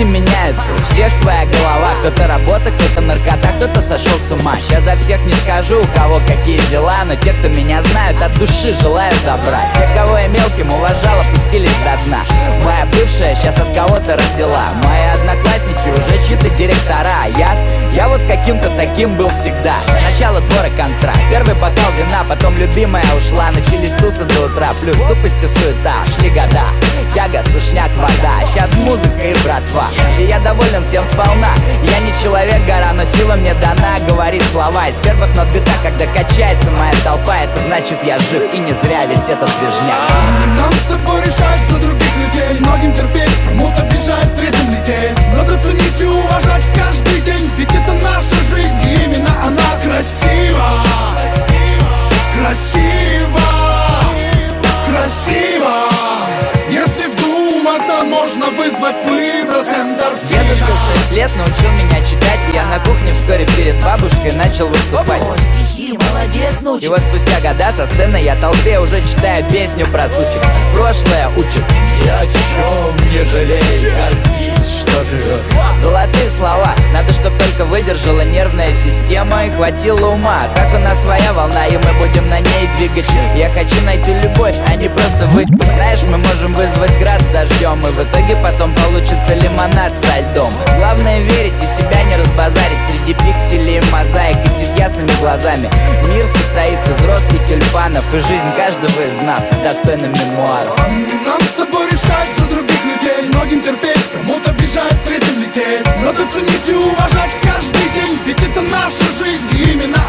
Люди меняются, у всех своя голова. Кто-то работа, кто-то наркота, кто-то сошел с ума. Сейчас за всех не скажу, у кого какие дела, но те, кто меня знают, от души желают добра. Те, кого я мелким уважал, опустились до дна. Моя бывшая сейчас от кого-то родила. Мои одноклассники уже чьи-то директора. Я вот каким-то таким был всегда. Сначала двор и контракт, первый бокал вина, потом любимая ушла. Начались тусы до утра, плюс тупость и суета. Шли года, тяга, сушняк, вода. Сейчас музыка и братва, и я доволен всем сполна. Я не человек-гора, но сила мне дана говорить слова из первых нот бита. Когда качается моя толпа, это значит я жив, и не зря весь этот движняк. Нам с тобой решать за других людей. Многим терпеть, кому-то бежать, третьим лететь. Надо ценить и уважать каждый день, ведь это наша жизнь, и именно она красива. Красиво, красиво. Если вдуматься, можно вызвать выброс эндорфина. Дедушка в 6 лет научил меня читать, и я на кухне вскоре перед бабушкой начал выступать. Стихи, молодец, И вот спустя года со сцены я толпе уже читаю песню про сучек. Прошлое учит, ни о чем не жалей, гордись, что живет. Золотые слова, надо, чтоб только выдержала нервная система и хватило ума. Как у нас своя волна, и мы будем на ней двигать. Я хочу найти любовь, а не просто выпить. Знаешь, мы можем вызвать град с дождем, и в итоге потом получится лимонад со льдом. Главное верить и себя не разбазарить среди пикселей и мозаик. Идти с ясными глазами. Мир состоит из роз и тюльпанов, и жизнь каждого из нас достойна мемуаров. Нам с тобой решать за других людей. Многим терпеть, кому-то бежать, третьим лететь. Надо ценить и уважать каждый день, ведь это наша жизнь, и именно